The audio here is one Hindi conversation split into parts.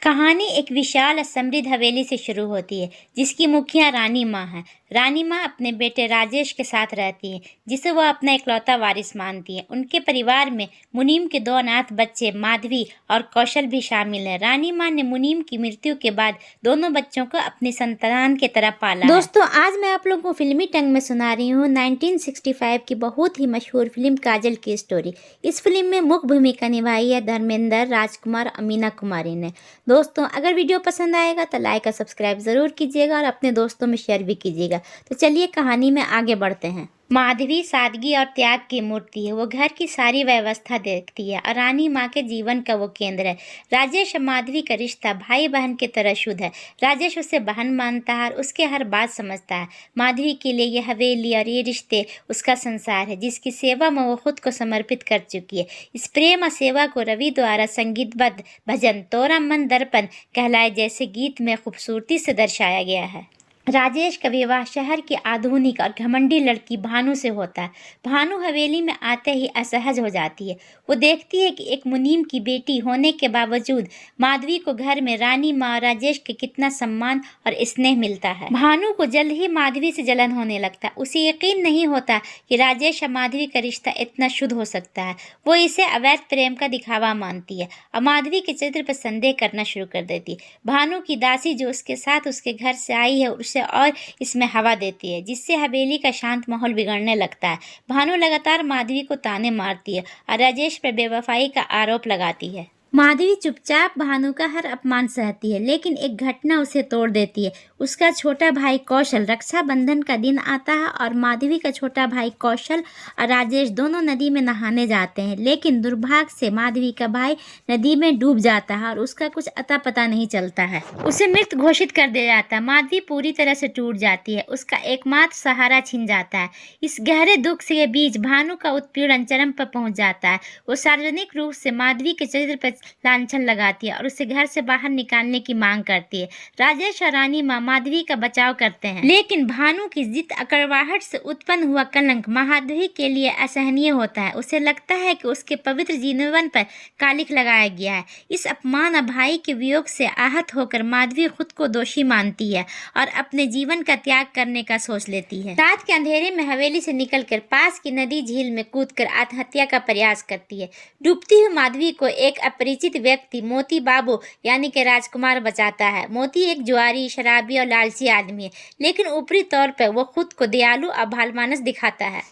कहानी एक विशाल और समृद्ध हवेली से शुरू होती है जिसकी मुखिया रानी माँ है। रानी माँ अपने बेटे राजेश के साथ रहती है जिसे वह अपना इकलौता वारिस मानती है। उनके परिवार में मुनीम के 2 अनाथ बच्चे माधवी और कौशल भी शामिल हैं। रानी माँ ने मुनीम की मृत्यु के बाद दोनों बच्चों को अपनी संतान की तरह पाला दोस्तों, आज मैं आप लोगों को फिल्मी टंग में सुना रही हूँ 1965 की बहुत ही मशहूर फिल्म काजल की स्टोरी। इस फिल्म में मुख्य भूमिका निभाई है धर्मेंद्र, राजकुमार, अमीना कुमारी ने। दोस्तों, अगर वीडियो पसंद आएगा तो लाइक और सब्सक्राइब ज़रूर कीजिएगा और अपने दोस्तों में शेयर भी कीजिएगा। तो चलिए कहानी में आगे बढ़ते हैं। माधवी सादगी और त्याग की मूर्ति है। वो घर की सारी व्यवस्था देखती है और रानी माँ के जीवन का वो केंद्र है। राजेश और माधवी का रिश्ता भाई बहन की तरह शुद्ध है। राजेश उसे बहन मानता है और उसके हर बात समझता है। माधवी के लिए ये हवेली और ये रिश्ते उसका संसार है जिसकी सेवा में वो खुद को समर्पित कर चुकी है। इस प्रेम और सेवा को रवि द्वारा संगीतबद्ध भजन तोरा मन दर्पण कहलाए जैसे गीत में खूबसूरती से दर्शाया गया है। राजेश का विवाह शहर की आधुनिक और घमंडी लड़की भानु से होता है। भानु हवेली में आते ही असहज हो जाती है। वो देखती है कि एक मुनीम की बेटी होने के बावजूद माधवी को घर में रानी माँ और राजेश के कितना सम्मान और स्नेह मिलता है। भानु को जल्द ही माधवी से जलन होने लगता है। उसे यकीन नहीं होता कि राजेश और माधवी का रिश्ता इतना शुद्ध हो सकता है। वो इसे अवैध प्रेम का दिखावा मानती है और माधवी के चरित्र पर संदेह करना शुरू कर देती है। भानु की दासी जो उसके साथ उसके घर से आई है उसे और इसमें हवा देती है जिससे हवेली का शांत माहौल बिगड़ने लगता है। भानु लगातार माधवी को ताने मारती है और राजेश पर बेवफाई का आरोप लगाती है। माधवी चुपचाप भानु का हर अपमान सहती है, लेकिन एक घटना उसे तोड़ देती है। उसका छोटा भाई कौशल, रक्षाबंधन का दिन आता है और माधवी का छोटा भाई कौशल और राजेश दोनों नदी में नहाने जाते हैं, लेकिन दुर्भाग्य से माधवी का भाई नदी में डूब जाता है और उसका कुछ अता पता नहीं चलता है। उसे मृत घोषित कर दिया जाता है। माधवी पूरी तरह से टूट जाती है। उसका एकमात्र सहारा छिन जाता है। इस गहरे दुख के बीच भानु का उत्पीड़न चरम पर पहुंच जाता है। वो सार्वजनिक रूप से माधवी के चरित्र पर लांछन लगाती है और उसे घर से बाहर निकालने की मांग करती है। राजेश और रानी माँ माधवी का बचाव करते हैं, लेकिन भानु की जिद अकड़वाहट से उत्पन्न हुआ कलंक माधवी के लिए असहनीय होता है। उसे लगता है कि उसके पवित्र जीवन पर कालिख लगाया गया है। इस अपमान और भाई के वियोग से आहत होकर माधवी खुद को दोषी मानती है और अपने जीवन का त्याग करने का सोच लेती है। रात के अंधेरे में हवेली से निकलकर पास की नदी झील में कूदकर आत्महत्या का प्रयास करती है। डूबती हुई माधवी को एक अपरिचित व्यक्ति मोती बाबू यानी कि राजकुमार बचाता है। मोती एक जुआरी, शराबी और लालची आदमी है, लेकिन ऊपरी तौर पर वो खुद को दयालु और भालमानस दिखाता है।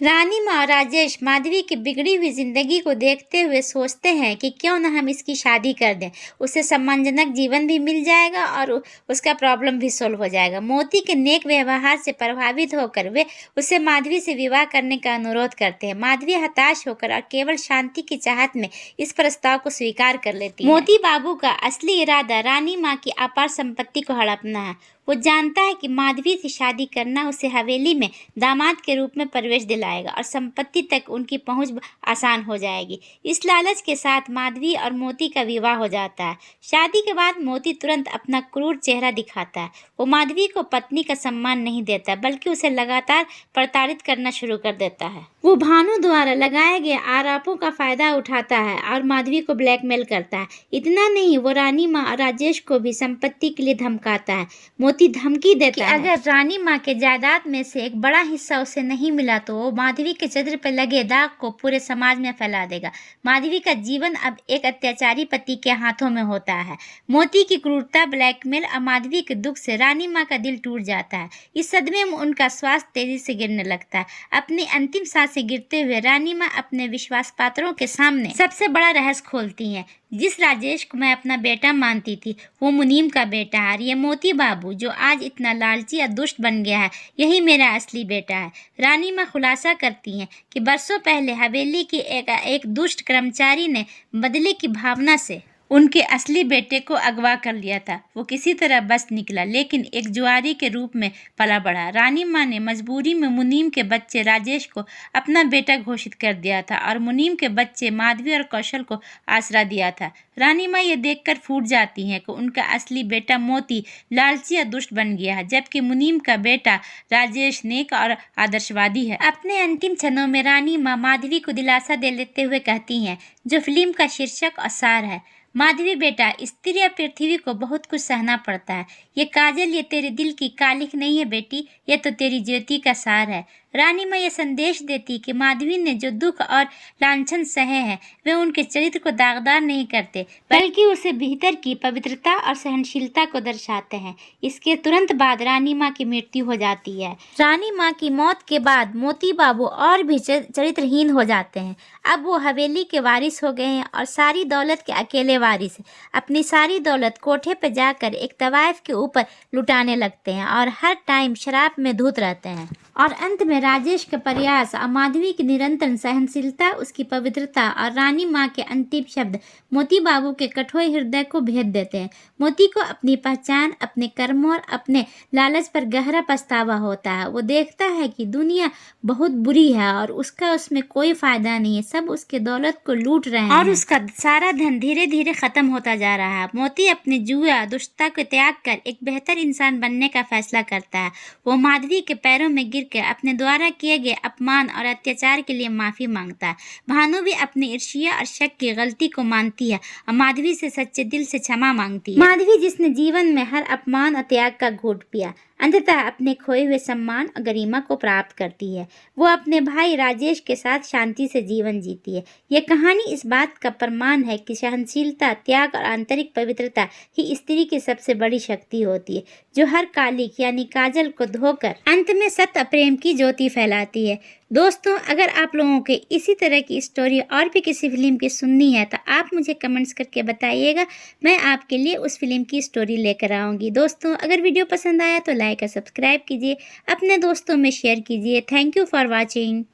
रानी माँ और राजेश माधवी की बिगड़ी हुई जिंदगी को देखते हुए सोचते हैं कि क्यों न हम इसकी शादी कर दें। उसे सम्मानजनक जीवन भी मिल जाएगा और उसका प्रॉब्लम भी सोल्व हो जाएगा। मोती के नेक व्यवहार से प्रभावित होकर वे उसे माधवी से विवाह करने का अनुरोध करते हैं। माधवी हताश होकर और केवल शांति की चाहत में इस प्रस्ताव को स्वीकार कर लेती है। मोती बाबू का असली इरादा रानी माँ की अपार संपत्ति को हड़पना है। वो जानता है कि माधवी से शादी करना उसे हवेली में दामाद के रूप में प्रवेश दिलाएगा और संपत्ति तक उनकी पहुंच आसान हो जाएगी। इस लालच के साथ माधवी और मोती का विवाह हो जाता है। शादी के बाद मोती तुरंत अपना क्रूर चेहरा दिखाता है। वो माधवी को पत्नी का सम्मान नहीं देता बल्कि उसे लगातार प्रताड़ित करना शुरू कर देता है। वो भानु द्वारा लगाए गए आरोपों का फायदा उठाता है और माधवी को ब्लैकमेल करता है। इतना नहीं, वो रानी माँ और राजेश को भी संपत्ति के लिए धमकाता है। मोती धमकी देता है कि अगर रानी माँ के जायदाद में से एक बड़ा हिस्सा उसे नहीं मिला तो वो माधवी के चरित्र पर लगे दाग को पूरे समाज में फैला देगा। माधवी का जीवन अब एक अत्याचारी पति के हाथों में होता है। मोती की क्रूरता, ब्लैकमेल और माधवी के दुख से रानी माँ का दिल टूट जाता है। इस सदमे में उनका स्वास्थ्य तेजी से गिरने लगता है। अपनी अंतिम सांस से गिरते हुए रानी माँ अपने विश्वास पात्रों के सामने सबसे बड़ा रहस्य खोलती हैं। जिस राजेश को मैं अपना बेटा मानती थी वो मुनीम का बेटा है। ये मोती बाबू जो आज इतना लालची और दुष्ट बन गया है, यही मेरा असली बेटा है। रानी माँ खुलासा करती हैं कि बरसों पहले हवेली के एक दुष्ट कर्मचारी ने बदले की भावना से उनके असली बेटे को अगवा कर लिया था। वो किसी तरह बच निकला, लेकिन एक जुआरी के रूप में पला बढ़ा। रानी माँ ने मजबूरी में मुनीम के बच्चे राजेश को अपना बेटा घोषित कर दिया था और मुनीम के बच्चे माधवी और कौशल को आसरा दिया था। रानी माँ ये देखकर फूट जाती हैं कि उनका असली बेटा मोती लालची और दुष्ट बन गया है, जबकि मुनीम का बेटा राजेश नेक और आदर्शवादी है। अपने अंतिम क्षणों में रानी माँ माधवी को दिलासा दे लेते हुए कहती हैं, जो फिल्म का शीर्षक और सार है, माधवी बेटा, स्त्री या पृथ्वी को बहुत कुछ सहना पड़ता है। ये काजल, ये तेरे दिल की कालिख नहीं है बेटी, ये तो तेरी ज्योति का सार है। रानी माँ ये संदेश देती कि माधवी ने जो दुख और लांछन सहे हैं वे उनके चरित्र को दागदार नहीं करते, बल्कि उसे भीतर की पवित्रता और सहनशीलता को दर्शाते हैं। इसके तुरंत बाद रानी माँ की मृत्यु हो जाती है। रानी माँ की मौत के बाद मोती बाबू और भी चरित्रहीन हो जाते हैं। अब वो हवेली के वारिस हो गए हैं और सारी दौलत के अकेले वारिस। अपनी सारी दौलत कोठे पर जाकर एक तवाइफ के ऊपर लुटाने लगते हैं और हर टाइम शराब में धुत रहते हैं। और अंत में राजेश का प्रयास और माधवी की निरंतर सहनशीलता, उसकी पवित्रता और रानी माँ के अंतिम शब्द मोती बाबू के कठोर हृदय को भेद देते हैं। मोती को अपनी पहचान, अपने कर्मों और अपने लालच पर गहरा पछतावा होता है। वो देखता है कि दुनिया बहुत बुरी है और उसका उसमें कोई फायदा नहीं है, सब उसके दौलत को लूट रहे हैं और उसका सारा धन धीरे धीरे खत्म होता जा रहा है। मोती अपने जुआ दुष्टता को त्याग कर एक बेहतर इंसान बनने का फैसला करता है। वो माधवी के पैरों में गिर कर अपने द्वारा किए गए अपमान और अत्याचार के लिए माफी मांगता है। भानु भी अपनी ईर्ष्या और शक की गलती को मानती है और माधवी से सच्चे दिल से क्षमा मांगती है। माधवी जिसने जीवन में हर अपमान और त्याग का घूंट पिया, अंततः अपने खोए हुए सम्मान और गरिमा को प्राप्त करती है। वो अपने भाई राजेश के साथ शांति से जीवन जीती है। ये कहानी इस बात का प्रमाण है कि सहनशीलता, त्याग और आंतरिक पवित्रता ही स्त्री की सबसे बड़ी शक्ति होती है, जो हर कालिक यानी काजल को धोकर अंत में सत्य प्रेम की ज्योति फैलाती है। दोस्तों, अगर आप लोगों के इसी तरह की स्टोरी और भी किसी फिल्म की सुननी है तो आप मुझे कमेंट्स करके बताइएगा। मैं आपके लिए उस फिल्म की स्टोरी लेकर आऊँगी। दोस्तों, अगर वीडियो पसंद आया तो लाइक और सब्सक्राइब कीजिए, अपने दोस्तों में शेयर कीजिए। Thank you for watching.